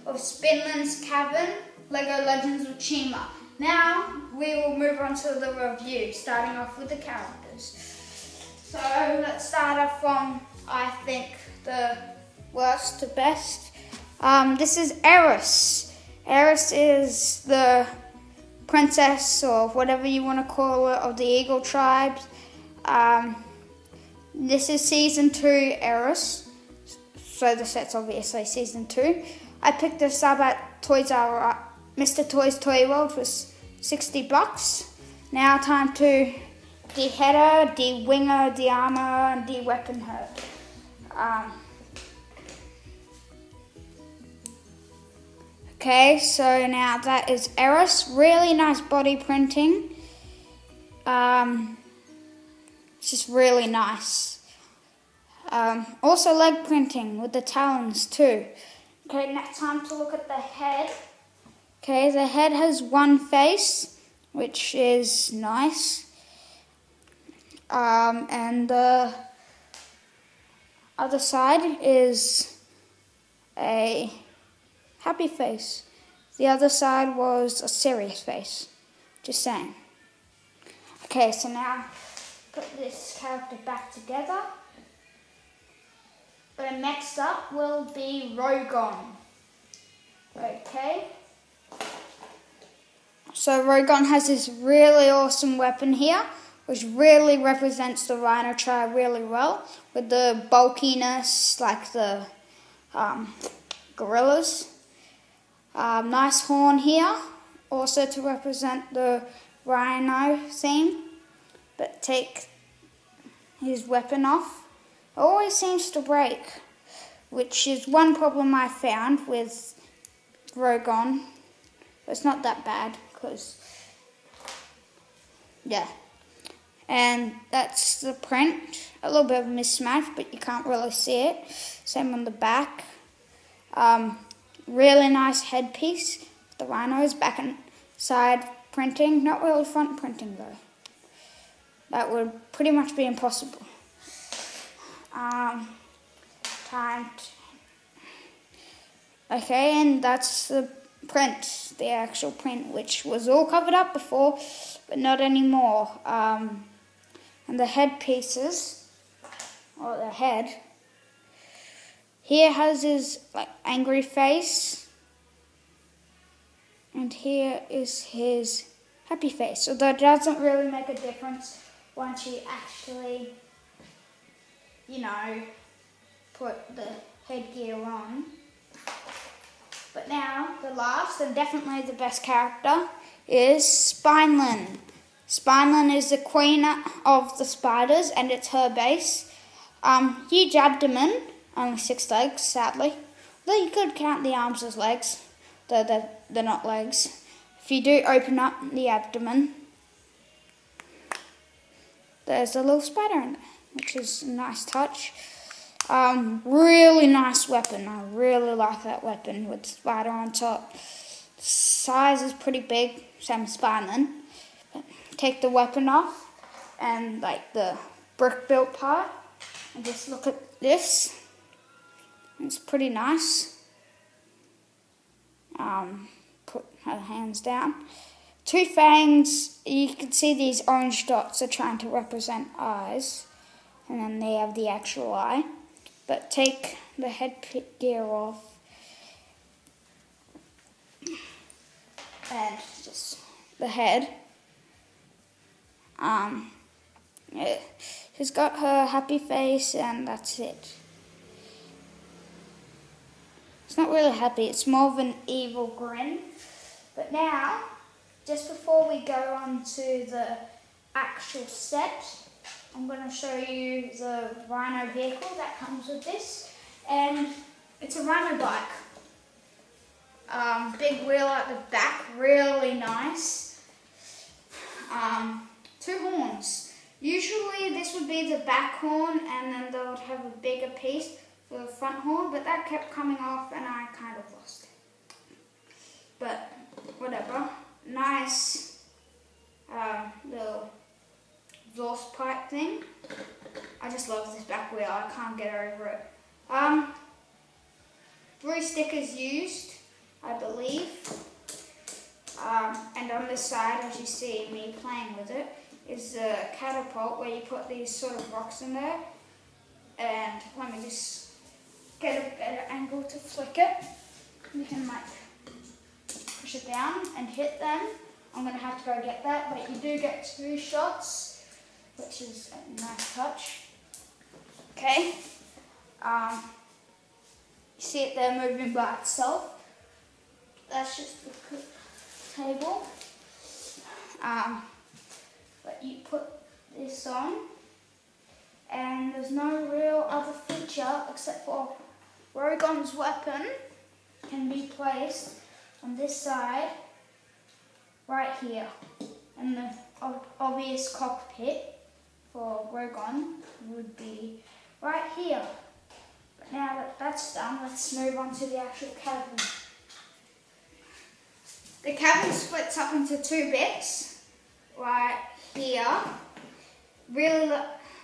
of Spinlyn's Cavern, Lego Legends of Chima. Now we will move on to the review, starting off with the characters. So let's start off from, I think, the worst to best. This is Eris. Eris is the princess, or whatever you want to call it, of the Eagle tribes. This is season 2 Eris, so the set's obviously season 2. I picked this up at Mr. Toys Toy World for $60. Now time to de-head her, de-wing her, de-armor her, and de-weapon her. Okay, so now that is Eris. Really nice body printing. It's just really nice. Also leg printing with the talons too. Okay, next time to look at the head. Okay, the head has one face, which is nice. And the other side is a happy face. The other side was a serious face. Just saying. Okay, so now put this character back together. But next up will be Rogon. Okay. So Rogon has this really awesome weapon here, which really represents the Rhino tribe really well, with the bulkiness like the gorillas. Nice horn here, also to represent the Rhino theme. But take his weapon off. It always seems to break, which is one problem I found with Rogon. It's not that bad, because, yeah. And that's the print. A little bit of a mismatch, but you can't really see it. Same on the back. Really nice headpiece. The rhinos back and side printing. Not really front printing though. That would pretty much be impossible. Okay, and that's the print, the actual print, which was all covered up before, but not anymore. And the headpieces, or the head, here has his angry face, and here is his happy face. Although it doesn't really make a difference once you actually, put the headgear on. But now, the last and definitely the best character is Spinlyn. Spinlyn is the queen of the spiders, and it's her base. Huge abdomen, only 6 legs, sadly. Though you could count the arms as legs, though they're not legs. If you do open up the abdomen, there's a little spider in there, which is a nice touch. Really nice weapon. I really like that weapon with the spider on top. Size is pretty big, same as Spinlyn. Take the weapon off and the brick built part, and just look at this. It's pretty nice. Put her hands down. 2 fangs. You can see these orange dots are trying to represent eyes, and then they have the actual eye. But take the headgear off and just the head. She's got her happy face, and that's it. It's not really happy, it's more of an evil grin. But now, just before we go on to the actual set, I'm going to show you the Rhino vehicle that comes with this, and it's a Rhino bike. Big wheel at the back, really nice. 2 horns. Usually this would be the back horn, and then they would have a bigger piece for the front horn, but that kept coming off and I kind of lost it. But whatever. Nice little exhaust pipe thing. I just love this back wheel, I can't get over it. 3 stickers used. I believe. And on this side, as you see me playing with it, is a catapult where you put these sort of rocks in there. And let me just get a better angle to flick it. You can like push it down and hit them. I'm going to have to go get that, but you do get 2 shots, which is a nice touch. Okay. You see it there moving by itself. That's just the table. But you put this on, and there's no real other feature except for Rogon's weapon can be placed on this side, right here. And the obvious cockpit for Rogon would be right here. But now that that's done, let's move on to the actual cavern. The cavern splits up into 2 bits, right here. Really,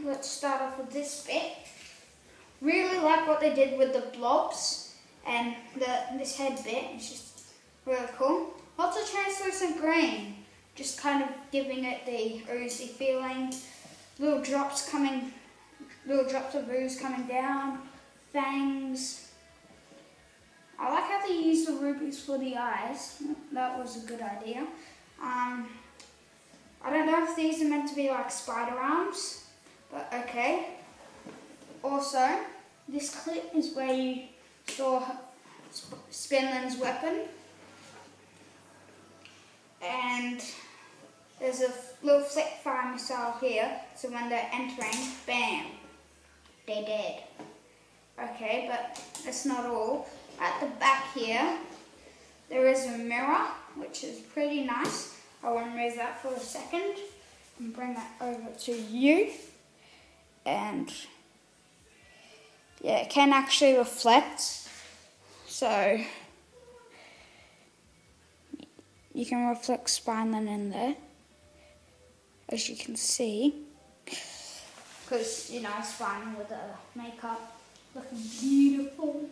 let's start off with this bit. Really like what they did with the blobs and this head bit. It's just really cool. Lots of translucent green, just kind of giving it the oozy feeling. Little drops of ooze coming down, fangs. I like how they used the rubies for the eyes. That was a good idea. I don't know if these are meant to be like spider arms, but okay. Also, this clip is where you store Spinlyn's weapon. And there's a little flick fire missile here, so when they're entering, bam, they're dead. Okay, but that's not all. At the back here, there is a mirror, which is pretty nice. I will remove that for a second and bring that over to you. And yeah, it can actually reflect. So you can reflect Spinlyn in there, as you can see. Because, you know, Spinlyn with the makeup looking beautiful.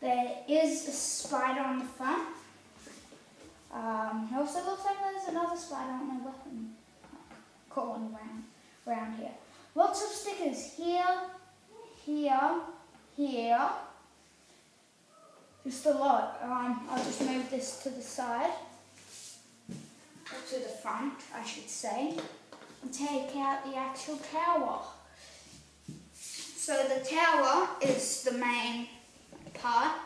There is a spider on the front. It also looks like there's another spider on my weapon crawling around here. Lots of stickers here, here, here. Just a lot. I'll just move this to the side, or to the front, I should say, and take out the actual tower. So the tower is the main part.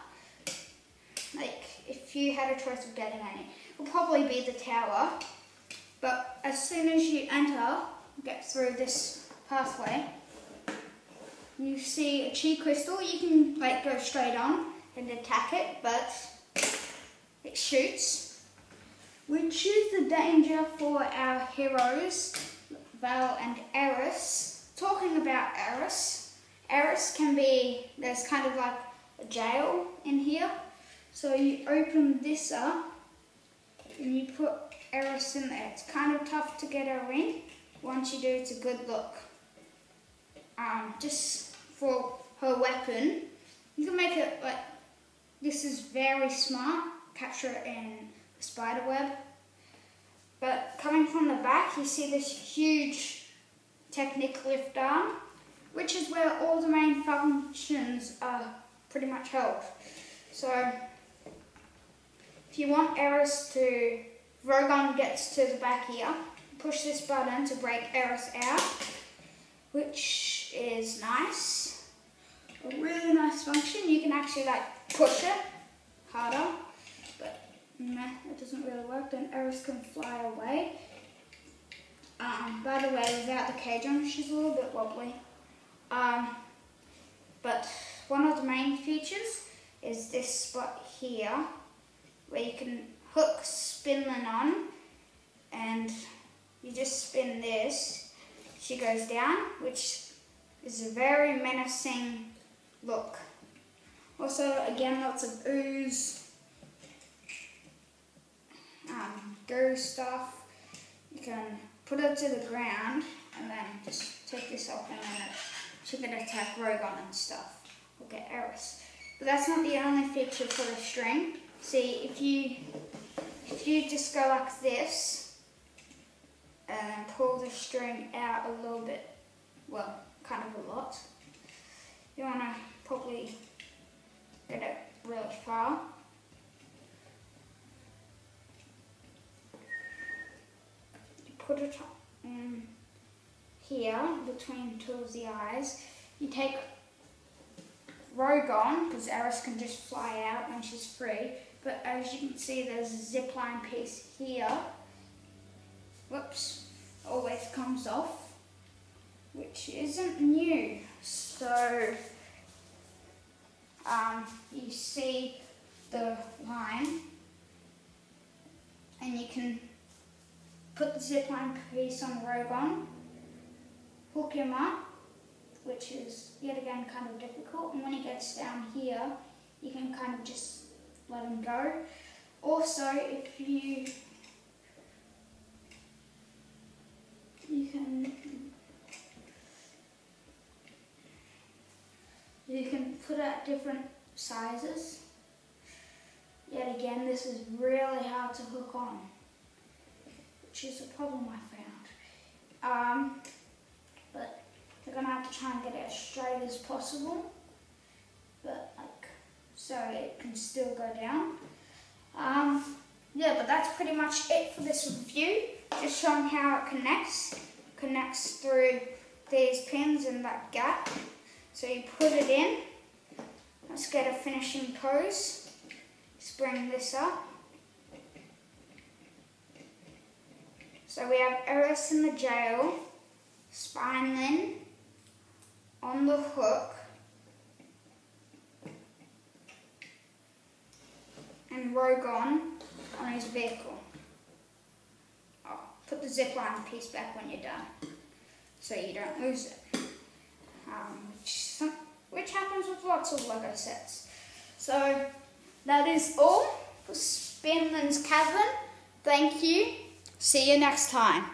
Like, if you had a choice of getting any, it would probably be the tower. But as soon as you get through this pathway, you see a chi crystal. You can like go straight on and attack it, but it shoots, which is the danger for our heroes, Val and Eris. Talking about Eris can be, there's kind of like a jail in here. So you open this up and you put Eris in there. It's kind of tough to get her in. Once you do, it's a good look. Just for her weapon, you can make it like, this is very smart, capture it in a spider web. But coming from the back, you see this huge Technic lift arm, which is where all the main functions are pretty much held. So if you want Eris to, Rogon gets to the back here, push this button to break Eris out, which is nice. A really nice function. You can actually like push it harder, but meh, it doesn't really work. Then Eris can fly away. By the way, without the cage on, she's a little bit wobbly. But one of the main features is this spot here, where you can hook Spinlyn on, and you just spin this. She goes down, which is a very menacing look. Also, again, lots of ooze, goo stuff. You can put it to the ground and then just take this off, and then she can attack Rogon and stuff. We'll get Eris. But that's not the only feature for the string. See, if you just go like this and pull the string out a little bit, well, kind of a lot, you want to probably get it really far. You put it in here between two of the eyes. You take Rogue on, because Eris can just fly out when she's free, but as you can see there's a zip line piece here. Whoops, always comes off, which isn't new. So you see the line, and you can put the zip line piece on Rogue on, hook him up, which is yet again kind of difficult, and when he gets down here you can kind of just let him go. Also, if you can put out different sizes. Yet again, this is really hard to hook on, which is a problem I found. But you're gonna have to try and get it as straight as possible, but like so it can still go down. Yeah, but that's pretty much it for this review. Just showing how it connects through these pins and that gap. So you put it in. Let's get a finishing pose. Just bring this up. So we have Eris in the jail, Spinlyn on the hook, and Rogue on his vehicle. Oh, put the zipline piece back when you're done, so you don't lose it. Which happens with lots of Lego sets. So that is all for Spinlyn's Cavern. Thank you. See you next time.